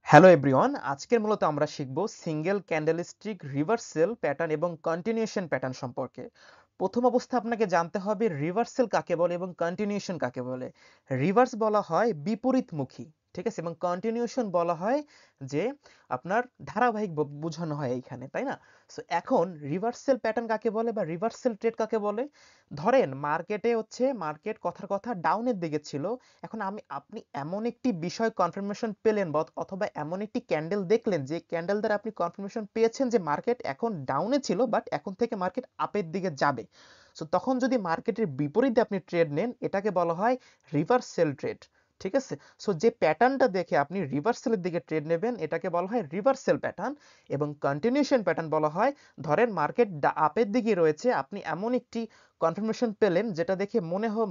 Hello everyone, আজকের মূলত আমরা শিখব সিঙ্গেল ক্যান্ডেলস্টিক রিভার্সেল প্যাটার্ন এবং কন্টিনিউশন প্যাটার্ন সম্পর্কে। প্রথম অবস্থা আপনাকে জানতে হবে রিভার্সেল কাকে বলে এবং কন্টিনিউশন কাকে বলে। রিভার্স বলা হয় বিপরীতমুখী, ঠিক আছে, এবং কন্টিনিউশন বলা হয় যে আপনার ধারাবাহিক বোঝানো হয় এইখানে, তাই না? সো এখন রিভার্সেল প্যাটার্ন কাকে বলে বা রিভার্সেল ট্রেড কাকে বলে? ধরেন মার্কেটে হচ্ছে মার্কেট কথার কথা ডাউনের দিকে ছিল। এখন আপনি এমন একটি বিষয় কনফার্মেশন পেলেন বা অথবা এমন একটি ক্যান্ডেল দেখলেন যে ক্যান্ডেল দ্বারা আপনি কনফার্মেশন পেয়েছেন যে মার্কেট এখন ডাউনে ছিল বাট এখন থেকে মার্কেট আপের দিকে যাবে। সো তখন যদি মার্কেটের বিপরীতে আপনি ট্রেড নেন, এটাকে বলা হয় রিভার্সেল ট্রেড। ঠিক আছে? সো যে প্যাটার্নটা দেখে আপনি রিভার্সেলের দিকে ট্রেড নেবেন এটাকে বলা হয় রিভার্সেল প্যাটার্ন। এবং কন্টিনিউশন প্যাটার্ন বলা হয়, ধরেন মার্কেট আপের দিকে রয়েছে, আপনি এমন একটি কনফার্মেশন পেলেন যেটা দেখে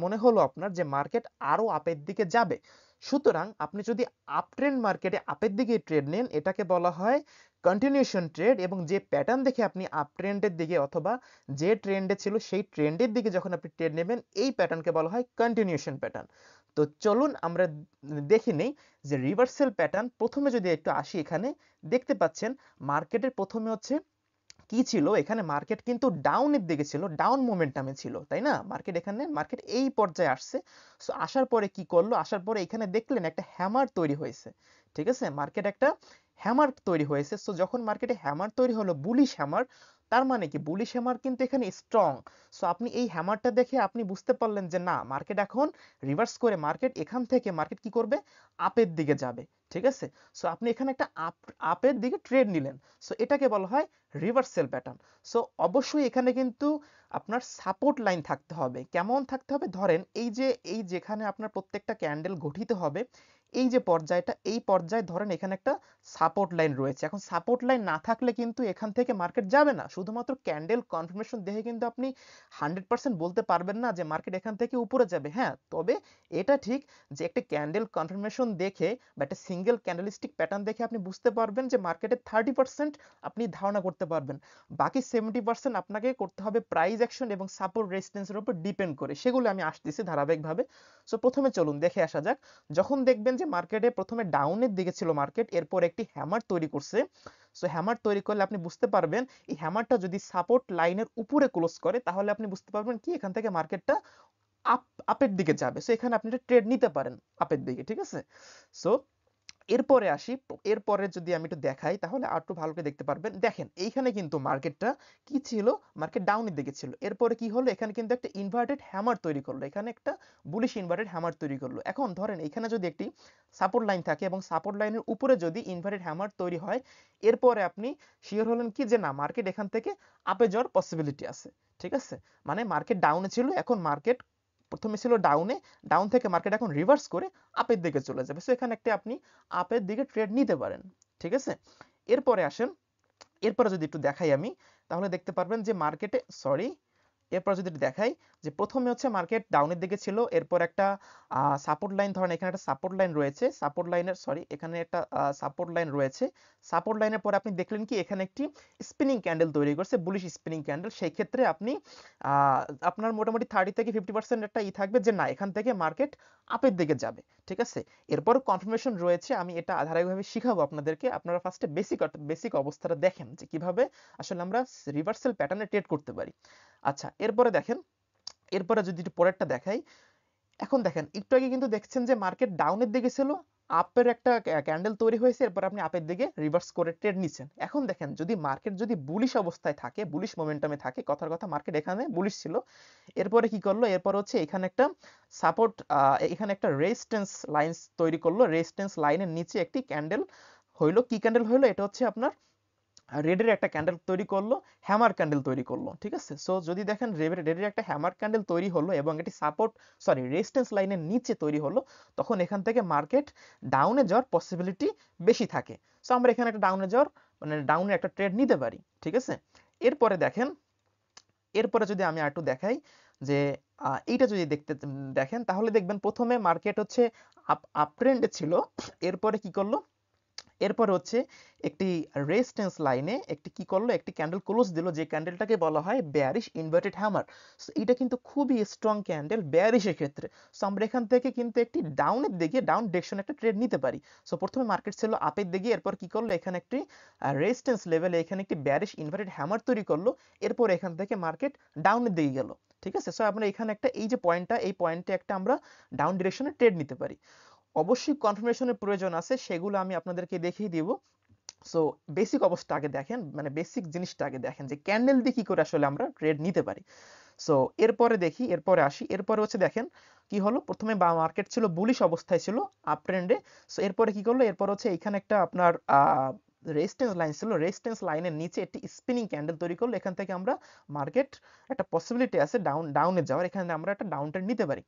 মনে হলো আপনার যে মার্কেট আরো আপের দিকে যাবে। সুতরাং আপনি যদি আপ ট্রেন্ড মার্কেটে আপের দিকে ট্রেড নেন এটাকে বলা হয় কন্টিনিউশন ট্রেড। এবং যে প্যাটার্ন দেখে আপনি আপ ট্রেন্ডের দিকে অথবা যে ট্রেন্ডে ছিল সেই ট্রেন্ডের দিকে যখন আপনি ট্রেড নেবেন এই প্যাটার্নকে বলা হয় কন্টিনিউশন প্যাটার্ন। তো চলুন আমরা দেখে নেই যে রিভার্সাল প্যাটার্ন। প্রথমে যদি একটু আসি, এখানে দেখতে পাচ্ছেন মার্কেটের প্রথমে হচ্ছে কি ছিল, এখানে মার্কেট কিন্তু ডাউনের দিকে ছিল, ডাউন মোমেন্টামে ছিল, তাই না? মার্কেট এই পর্যায়ে আসছে। সো আসার পরে কি করলো, আসার পরে এখানে দেখলেন একটা হ্যামার তৈরি হয়েছে। ঠিক আছে, মার্কেট একটা হ্যামার তৈরি হয়েছে। সো যখন মার্কেটে হ্যামার তৈরি হলো, বুলিশ হ্যামার, তার মানে কি বুলিশ হ্যামার কিন্তু এখানে স্ট্রং। সো আপনি এই হ্যামারটা দেখে আপনি বুঝতে পারলেন যে না, মার্কেট এখন রিভার্স করে মার্কেট এখান থেকে মার্কেট কি করবে, আপের দিকে যাবে। ঠিক আছে, সো আপনি এখানে একটা আপের দিকে ট্রেড নিলেন। সো এটাকে বলা হয় রিভার্সাল প্যাটার্ন। সো অবশ্যই এখানে কিন্তু আপনার সাপোর্ট লাইন থাকতে হবে। কেমন থাকতে হবে? ধরেন এই যেখানে আপনার প্রত্যেকটা ক্যান্ডেল গঠিত হবে, এই যে পর্যায়টা, এই পর্যায়ে ধরেন এখানে একটা সাপোর্ট লাইন রয়েছে। এখন সাপোর্ট লাইন না থাকলে কিন্তু এখান থেকে মার্কেট যাবে না। শুধুমাত্র ক্যান্ডেল কনফার্মেশন দেখে কিন্তু আপনি 100% বলতে পারবেন না যে মার্কেট এখান থেকে উপরে যাবে। হ্যাঁ, তবে এটা ঠিক যে একটা ক্যান্ডেল কনফার্মেশন দেখে বা একটা সিঙ্গেল ক্যান্ডেলিস্টিক প্যাটার্ন দেখে আপনি বুঝতে পারবেন যে মার্কেটের 30% আপনি ধারণা করতে পারবেন। বাকি 70% আপনাকে করতে হবে প্রাইস অ্যাকশন এবং সাপোর্ট রেজিস্ট্যান্সের উপর ডিপেন্ড করে। সেগুলো আমি আসতেছি ধারাবাহিকভাবে। সো প্রথমে চলুন দেখে আসা যাক। যখন দেখবেন যে মার্কেটে প্রথমে ডাউনের দিকে ছিল মার্কেট, এরপর একটি হ্যামার তৈরি করছে। সো হ্যামার তৈরি করলে আপনি বুঝতে পারবেন এই হ্যামারটা যদি সাপোর্ট লাইনের উপরে ক্লোজ করে তাহলে আপনি বুঝতে পারবেন কি এখান থেকে মার্কেটটা আপ আপের দিকে যাবে। সো এখানে আপনি একটা ট্রেড নিতে পারেন আপের দিকে। ঠিক আছে? সো এরপরে আসি। এরপরে যদি আমি একটু দেখাই তাহলে আর একটু ভালো করে দেখতে পারবেন। দেখেন এইখানে কিন্তু মার্কেটটা কি ছিল, মার্কেট ডাউনের দিকে ছিল। এরপরে কি হলো, এখানে কিন্তু একটা ইনভার্টেড হ্যামার তৈরি করলো, এখানে একটা বুলিশ ইনভার্টেড হ্যামার তৈরি করলো। এখন ধরেন এখানে যদি একটি সাপোর্ট লাইন থাকে এবং সাপোর্ট লাইনের উপরে যদি ইনভার্টেড হ্যামার তৈরি হয়, এরপরে আপনি শিওর হলেন কি যে না, মার্কেট এখান থেকে আপে যাওয়ার পসিবিলিটি আছে। ঠিক আছে, মানে মার্কেট ডাউনে ছিল, এখন মার্কেট প্রথমে ছিল ডাউনে, ডাউন থেকে মার্কেট এখন রিভার্স করে আপের দিকে চলে যাবে। সো এখানে একটা আপনি আপের দিকে ট্রেড নিতে পারেন। ঠিক আছে, এরপরে আসেন। এরপরে যদি একটু দেখাই আমি, তাহলে দেখতে পারবেন যে মার্কেটে, সরি, এরপর যদি দেখাই যে প্রথমে হচ্ছে মার্কেট ডাউনের দিকে ছিল, এরপর একটা সাপোর্ট লাইন, ধরেন এখানে একটা সাপোর্ট লাইন রয়েছে, সাপোর্ট লাইনের, সরি, এখানে একটা সাপোর্ট লাইন রয়েছে। সাপোর্ট লাইনের পরে আপনি দেখলেন কি এখানে একটি স্পিনিং ক্যান্ডেল তৈরি করছে, বুলিশ স্পিনিং ক্যান্ডেল। সেই ক্ষেত্রে আপনি আপনার মোটামুটি 30 থেকে 50% একটা থাকবে যে না, এখান থেকে মার্কেট আপের দিকে যাবে। ঠিক আছে, এরপর কনফার্মেশন রয়েছে, আমি এটা ধারাবাহিকভাবে শিখাবো আপনাদেরকে। আপনারা ফার্স্টে বেসিক অবস্থাটা দেখেন যে কিভাবে আসলে আমরা রিভার্সাল প্যাটার্নে ট্রেড করতে পারি। আচ্ছা, এরপরে দেখেন, এরপরে যদি একটু পরেরটা দেখাই। এখন দেখেন একটু আগে কিন্তু দেখছেন যে মার্কেট ডাউনের দিকে ছিল, আপের একটা ক্যান্ডেল তৈরি হয়েছে, এরপর আপনি আপের দিকে রিভার্স করে ট্রেড নিচ্ছেন। এখন দেখেন যদি মার্কেট যদি বুলিশ অবস্থায় থাকে, বুলিশ মোমেন্টামে থাকে, কথার কথা মার্কেট এখানে বুলিশ ছিল, এরপরে কি করলো, এরপর হচ্ছে এখানে একটা সাপোর্ট, এখানে একটা রেজিস্ট্যান্স লাইন তৈরি করলো, রেজিস্ট্যান্স লাইনের নিচে একটি ক্যান্ডেল হইলো। কি ক্যান্ডেল হইলো, এটা হচ্ছে আপনার রেডের একটা ক্যান্ডেল তৈরি করলো, হ্যামার ক্যান্ডেল তৈরি করলো। ঠিক আছে, সো যদি দেখেন রেডের একটা হ্যামার ক্যান্ডেল তৈরি হলো এবং এটি সাপোর্ট, সরি, রেজিস্ট্যান্স লাইনের নিচে তৈরি হলো, তখন এখান থেকে মার্কেট ডাউনে যাওয়ার পসিবিলিটি বেশি থাকে। সো আমরা এখানে একটা ডাউনে যাওয়ার, মানে ডাউনে একটা ট্রেড নিতে পারি। ঠিক আছে, এরপরে দেখেন, এরপরে যদি আমি আরেকটু দেখাই যে এইটা যদি দেখেন তাহলে দেখবেন প্রথমে মার্কেট হচ্ছে আপ ট্রেন্ডে ছিল, এরপরে কি করলো, এরপর হচ্ছে একটি রেজিস্ট্যান্স লাইনে একটি কি করলো, একটি ক্যান্ডেল ক্লোজ দিল, যে ক্যান্ডেলটাকে বলা হয় বেয়ারিশ ইনভার্টেড হ্যামার। সো এটা কিন্তু খুবই স্ট্রং ক্যান্ডেল বেয়ারিশের ক্ষেত্রে। সো আমরা এখান থেকে কিন্তু একটি ডাউনের দিকে, ডাউন ডিরেকশনে একটা ট্রেড নিতে পারি। সো প্রথমে মার্কেট ছিল আপের দিকে, এরপর কি করলো, এখানে একটি রেজিস্ট্যান্স লেভেলে এখানে একটি বেয়ারিশ ইনভার্টেড হ্যামার তৈরি করলো, এরপর এখান থেকে মার্কেট ডাউনের দিকে গেল। ঠিক আছে, সো আমরা এখানে একটা এই যে পয়েন্টটা, এই পয়েন্টে একটা আমরা ডাউন ডিরেকশনে ট্রেড নিতে পারি। অবশ্যই কনফার্মেশনের প্রয়োজন আছে, সেগুলো আমি আপনাদেরকে দেখিয়ে দিব। সো বেসিক অবস্থা আগে দেখেন, মানে বেসিক জিনিসটা আগে দেখেন যে ক্যান্ডেল দিয়ে কি করে আসলে আমরা ট্রেড নিতে পারি। সো এরপরে দেখি, এরপরে আসি, এরপরে হচ্ছে দেখেন কি হলো, প্রথমে বা মার্কেট ছিল বুলিশ অবস্থায় ছিল আপ ট্রেন্ডে। সো এরপরে কি করলো, এরপর হচ্ছে এখানে একটা আপনার রেজিস্ট্যান্স লাইন ছিল, রেজিস্ট্যান্স লাইনের নিচে একটি স্পিনিং ক্যান্ডেল তৈরি করলো। এখান থেকে আমরা মার্কেট একটা পসিবিলিটি আছে ডাউনে যাওয়ার, এখানে আমরা একটা ডাউন ট্রেন্ড নিতে পারি।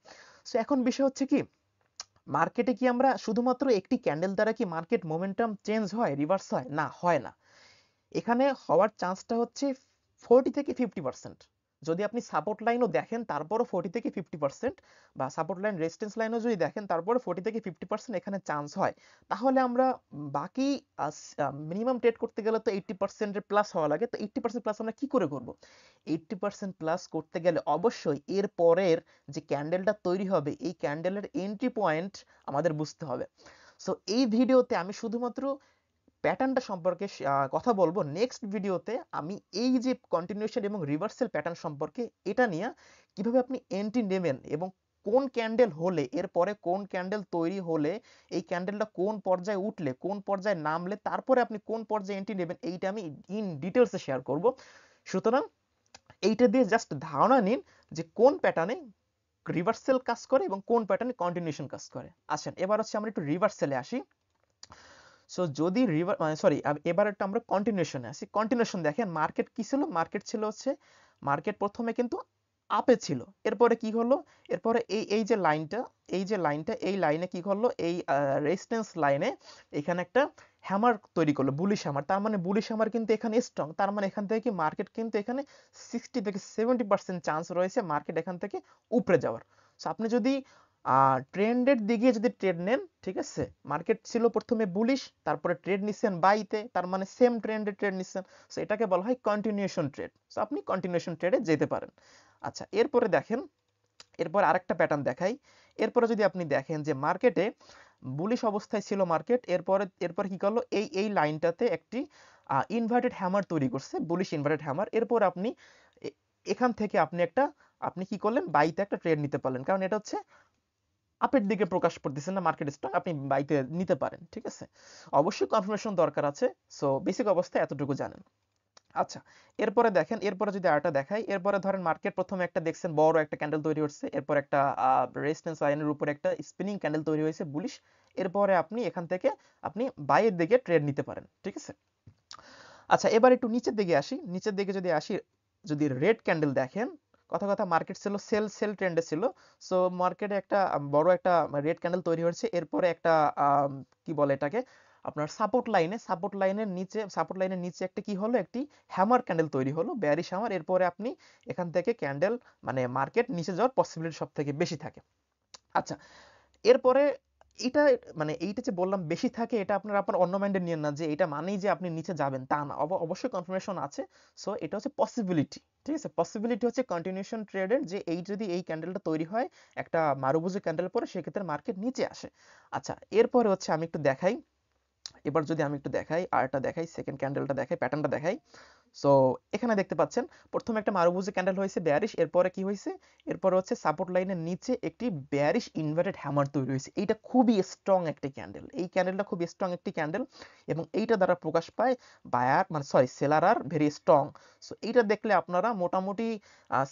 সো এখন বিষয় হচ্ছে কি, মার্কেটে কি আমরা শুধুমাত্র একটি ক্যান্ডেল দ্বারা কি মার্কেট মোমেন্টাম চেঞ্জ হয়, রিভার্স হয়? না, হয় না। এখানে হওয়ার চান্সটা হচ্ছে 40 থেকে 50%। যদি আপনি সাপোর্ট লাইনও দেখেন তারপরও 40 থেকে 50%, বা সাপোর্ট লাইন রেজিস্ট্যান্স লাইনও যদি দেখেন তারপরে 40 থেকে 50% এখানে চান্স হয়। তাহলে আমরা বাকি মিনিমাম ট্রেড করতে গেলে তো 80% এর প্লাস হওয়া লাগে। তো 80% প্লাস আমরা কি করে করব? 80% প্লাস করতে গেলে অবশ্যই এর পরের যে ক্যান্ডেলটা তৈরি হবে, এই ক্যান্ডেলের এন্ট্রি পয়েন্ট আমাদের বুঝতে হবে। সো এই ভিডিওতে আমি শুধুমাত্র প্যাটার্নটা সম্পর্কে কথা বলবো। নেক্সট ভিডিওতে আমি এই যে কন্টিনিউশন এবং রিভার্সাল প্যাটার্ন সম্পর্কে, এটা নিয়ে কিভাবে আপনি এন্ট্রি নেবেন এবং কোন ক্যান্ডেল হলে, এরপরে কোন ক্যান্ডেল তৈরি হলে, এই ক্যান্ডেলটা কোন পর্যায়ে উঠলে, কোন পর্যায়ে নামলে, তারপরে আপনি কোন পর্যায়ে এন্ট্রি নেবেন, এইটা আমি ইন ডিটেলসে শেয়ার করব। সুতরাং এইটা দিয়ে জাস্ট ধারণা নিন যে কোন প্যাটার্নে রিভার্সাল কাজ করে এবং কোন প্যাটার্নে কন্টিনিউশন কাজ করে। আসেন এবার হচ্ছে আমরা একটু রিভার্সালে আসি। সো যদি এবার একটা আমরা কন্টিনিউশনে আসি। কন্টিনিউশন দেখেন মার্কেট কি ছিল, মার্কেট ছিল হচ্ছে, মার্কেট প্রথমে কিন্তু আপে ছিল, এরপরে কি হলো, এরপরে এই যে লাইনটা, এই লাইনে কি করলো, এই রেজিস্ট্যান্স লাইনে এখানে একটা হ্যামার তৈরি করলো, বুলিশ হ্যামার। তার মানে বুলিশ হ্যামার কিন্তু এখানে স্ট্রং, তার মানে এখান থেকে কি মার্কেট কিন্তু এখানে 60 থেকে 70% চান্স রয়েছে মার্কেট এখান থেকে উপরে যাওয়ার। সো আপনি যদি ট্রেন্ডের দিকে যদি ট্রেড নেন, ঠিক আছে, মার্কেট ছিল প্রথমে বুলিশ, তারপরে ট্রেড নিচ্ছেন বাইতে, তার মানে সেম ট্রেন্ডে ট্রেড নিচ্ছেন। সো এটাকে বলা হয় কন্টিনিউশন ট্রেড। সো আপনি কন্টিনিউশন ট্রেডে যেতে পারেন। আচ্ছা এরপরে দেখেন, এরপর আরেকটা প্যাটার্ন দেখাই। এরপরে যদি আপনি দেখেন যে মার্কেটে বুলিশ অবস্থায় ছিল মার্কেট, এরপরে কি করলো, এই লাইনটাতে একটি ইনভার্টেড হ্যামার তৈরি করছে, বুলিশ ইনভার্টেড হ্যামার। এরপর আপনি এখান থেকে আপনি কি করলেন, বাইতে একটা ট্রেড নিতে পারলেন, কারণ এটা হচ্ছে আপের দিকে প্রকাশ করতেছে না মার্কেট স্টক, আপনি বাইতে নিতে পারেন। ঠিক আছে, অবশ্যই কনফার্মেশন দরকার আছে। সো বেসিক অবস্থা এতটুকু জানেন। আচ্ছা এরপরে দেখেন, এরপরে যদি আরেকটা দেখাই, এরপরে ধরেন মার্কেট প্রথমে একটা দেখছেন বড় একটা ক্যান্ডেল তৈরি হচ্ছে, এরপর একটা রেজিস্ট্যান্স লাইনের উপরে একটা স্পিনিং ক্যান্ডেল তৈরি হয়েছে বুলিশ। এরপরে আপনি এখান থেকে আপনি বাইয়ের দিকে ট্রেড নিতে পারেন। ঠিক আছে, আচ্ছা এবার একটু নিচের দিকে আসি। নিচের দিকে যদি আসি, যদি রেড ক্যান্ডেল দেখেন, কথা কথা মার্কেট ছিল সেল সেল ট্রেন্ডে ছিল। সো মার্কেটে একটা বড় একটা রেড ক্যান্ডেল তৈরি হয়েছে, এরপরে একটা কি বলে এটাকে, আপনার সাপোর্ট লাইনের নিচে একটা কি হলো, একটি হ্যামার ক্যান্ডেল তৈরি হলো, বেয়ারিশ হ্যামার। এরপরে আপনি এখান থেকে ক্যান্ডেল, মানে মার্কেট নিচে যাওয়ার পসিবিলিটি সব থেকে বেশি থাকে। আচ্ছা এরপরে এটা, মানে এইটা যে বললাম বেশি থাকে, এটা আপনার অন্য মাইন্ডে নিয়েন না যে এটা মানেই যে আপনি নিচে যাবেন, তা না। অবশ্যই কনফার্মেশন আছে। সো এটা হচ্ছে পসিবিলিটি। ঠিক আছে, পসিবিলিটি হচ্ছে কন্টিনিউশন ট্রেডের, যে এই যদি এই ক্যান্ডেলটা তৈরি হয় একটা মারুবুজি ক্যান্ডেল পরে, সেক্ষেত্রে মার্কেট নিচে আসে। আচ্ছা এরপরে হচ্ছে আমি একটু দেখাই, এবার যদি আমি একটু দেখাই, আরটা দেখাই, সেকেন্ড ক্যান্ডেলটা দেখাই, প্যাটার্নটা দেখাই। সো এখানে দেখতে পাচ্ছেন প্রথমে একটা মারুবুজি ক্যান্ডেল হয়েছে বেয়ারিশ, এরপরে কি হয়েছে, এরপরে হচ্ছে সাপোর্ট লাইনের নিচে একটি বেয়ারিশ ইনভার্টেড হ্যামার তৈরি হয়েছে। এইটা খুবই স্ট্রং একটি ক্যান্ডেল, এই ক্যান্ডেলটা খুবই স্ট্রং একটি ক্যান্ডেল, এবং এইটা দ্বারা প্রকাশ পায় বায়ার, মানে seller are very strong. So এইটা দেখলে আপনারা মোটামুটি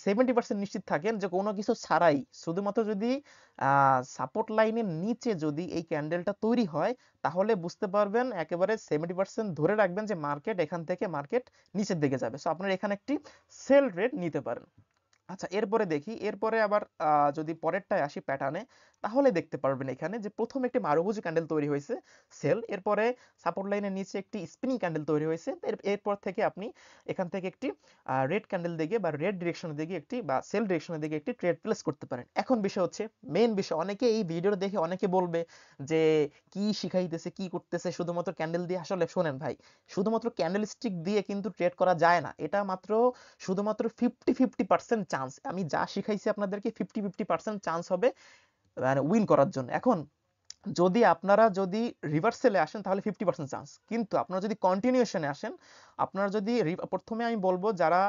70% নিশ্চিত থাকেন যে কোনো কিছু ছাড়াই, শুধুমাত্র যদি সাপোর্ট লাইনের নিচে যদি এই ক্যান্ডেলটা তৈরি হয়, তাহলে বুঝতে পারবেন, একেবারে 70% ধরে রাখবেন যে মার্কেট এখান থেকে নিচের দিকে যাবে। সো আপনারা এখানে একটি সেল রেট নিতে পারেন। আচ্ছা, এরপরে দেখি, এরপরে আবার যদি পরেরটায় আসি প্যাটার্নে, তাহলে দেখতে পারবেন এখানে যে প্রথম একটি মারুভুজি ক্যান্ডেল তৈরি হয়েছে সেল, এরপরে সাপোর্ট লাইনের নিচে একটি স্পিনিং ক্যান্ডেল তৈরি হয়েছে, এরপর থেকে আপনি এখান থেকে একটি রেড ক্যান্ডেল দিকে বা রেড ডিরেকশনের দিকে একটি বা সেল ডিরেকশনের দিকে একটি ট্রেড প্লেস করতে পারেন। এখন বিষয় হচ্ছে, মেইন বিষয়, অনেকে এই ভিডিও দেখে অনেকে বলবে যে কি শিখাইতেছে, কি করতেছে শুধুমাত্র ক্যান্ডেল দিয়ে। আসলে শোনেন ভাই, শুধুমাত্র ক্যান্ডেল স্টিক দিয়ে কিন্তু ট্রেড করা যায় না। এটা মাত্র শুধুমাত্র 50-50% চান্স। আমি যা শিখাইছি আপনাদেরকে 50-50% চান্স হবে মানে উইন করার জন্য। এখন যদি আপনারা যদি রিভার্সেলে আসেন তাহলে 50% চান্স, কিন্তু আপনারা যদি কন্টিনিউশনে আসেন, আপনারা যদি প্রথমে আমি বলবো যারা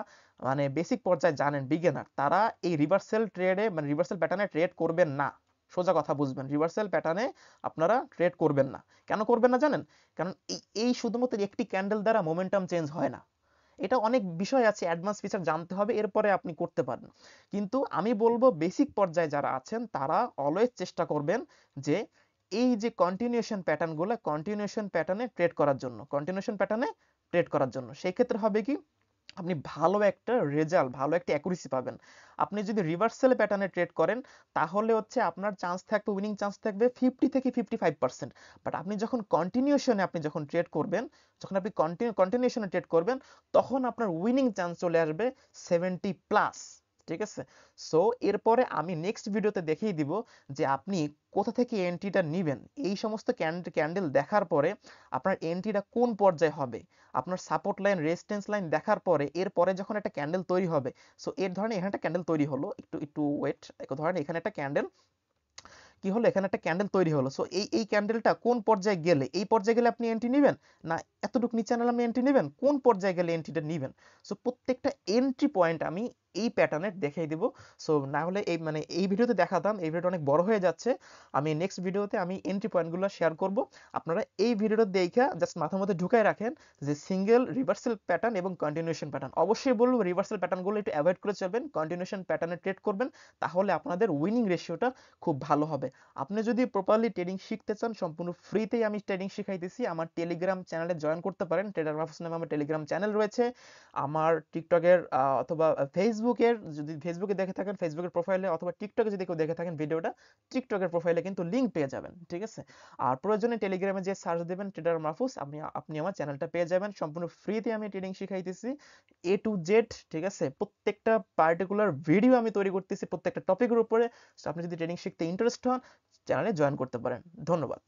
মানে বেসিক পর্যায়ে জানেন, বিগিনার, তারা এই রিভার্সেল ট্রেডে মানে রিভার্সেল প্যাটার্নে ট্রেড করবেন না। সোজা কথা বুঝবেন, রিভার্সেল প্যাটার্নে আপনারা ট্রেড করবেন না। কেন করবেন না জানেন? কারণ এই শুধুমাত্র একটি ক্যান্ডেল দ্বারা মোমেন্টাম চেঞ্জ হয় না। এটা অনেক বিষয় আছে, অ্যাডভান্স ফিচার জানতে হবে, এরপরে আপনি করতে পারেন। কিন্তু আমি বলবো বেসিক পর্যায়ে যারা আছেন তারা অলওয়েজ চেষ্টা করবেন যে এই যে কন্টিনিউশন প্যাটার্নগুলো, কন্টিনিউশন প্যাটার্নে ট্রেড করার জন্য, কন্টিনিউশন প্যাটার্নে ট্রেড করার জন্য। সেই ক্ষেত্রে হবে কি, আপনি ভালো একটা রেজাল্ট, ভালো একটা অ্যাকুরেসি পাবেন। আপনি যদি রিভার্সাল প্যাটার্নে ট্রেড করেন তাহলে হচ্ছে আপনার চান্স থাকবে, উইনিং চান্স থাকবে 50 থেকে 55%। বাট আপনি যখন কন্টিনিউশনে আপনি যখন ট্রেড করবেন, যখন আপনি কন্টিনিউশনে ট্রেড করবেন, তখন আপনার উইনিং চান্স চলে আসবে 70+। ঠিক আছে? সো এরপরে আমি নেক্সট ভিডিওতে দেখিয়ে দিব যে আপনি কোথা থেকে এন্ট্রিটা নিবেন। এই সমস্ত ক্যান্ডেল দেখার পরে আপনার এন্ট্রিটা কোন পর্যায়ে হবে, আপনার সাপোর্ট লাইন, রেজিস্ট্যান্স লাইন দেখার পরে এরপরে যখন একটা ক্যান্ডেল তৈরি হবে, সো এর ধরনের এখানে একটা ক্যান্ডেল তৈরি হলো, একটু একটু ওয়েট, ধরেন এখানে একটা ক্যান্ডেল কি হলো, এখানে একটা ক্যান্ডেল তৈরি হলো। সো এই ক্যান্ডেলটা কোন পর্যায়ে গেলে, এই পর্যায়ে গেলে আপনি এন্ট্রি নেবেন, না এতটুকু নিচে আনলে আপনি এন্ট্রি নেবেন, কোন পর্যায়ে গেলে এন্ট্রিটা নেবেন। সো প্রত্যেকটা এন্ট্রি পয়েন্ট আমি এই প্যাটার্নে দেখিয়ে দিব। সো না হলে এই মানে এই ভিডিওতে দেখাতাম, এই ভিডিওটা অনেক বড় হয়ে যাচ্ছে। আমি নেক্সট ভিডিওতে আমি এন্ট্রি পয়েন্টগুলো শেয়ার করব। আপনারা এই ভিডিওটা দেখা জাস্ট মাথার মধ্যে ঢুকাই রাখেন যে সিঙ্গেল, রিভার্সাল প্যাটার্ন এবং কন্টিনিউশন প্যাটার্ন। অবশ্যই বলবো রিভার্সাল প্যাটার্নগুলো একটু অ্যাভয়েড করে চলবেন, কন্টিনিউশন প্যাটার্নে ট্রেড করবেন, তাহলে আপনাদের উইনিং রেশিওটা খুব ভালো হবে। আপনি যদি প্রপারলি ট্রেডিং শিখতে চান, সম্পূর্ণ ফ্রিতেই আমি ট্রেডিং শিখাইতেছি। আমার টেলিগ্রাম চ্যানেলে জয়েন করতে পারেন, ট্রেডার মাহফুজ নামে আমার টেলিগ্রাম চ্যানেল রয়েছে। আমার টিকটকের অথবা ফেসবুকের, যদি ফেসবুকে দেখে থাকেন ফেসবুকের প্রোফাইলে, অথবা টিকটকে যদি কেউ দেখে থাকেন ভিডিওটা, টিকটকের প্রোফাইলে কিন্তু লিঙ্ক পেয়ে যাবেন। ঠিক আছে? আর প্রয়োজনে টেলিগ্রামে যে সার্চ দেবেন ট্রেডার মাহফুজ, আপনি আমার চ্যানেলটা পেয়ে যাবেন। সম্পূর্ণ ফ্রিতে আমি ট্রেডিং শিখাইতেছি A to Z। ঠিক আছে? প্রত্যেকটা পার্টিকুলার ভিডিও আমি তৈরি করতেছি প্রত্যেকটা টপিকের উপরে। সো আপনি যদি ট্রেডিং শিখতে ইন্টারেস্ট হন, চ্যানেলে জয়েন করতে পারেন। ধন্যবাদ।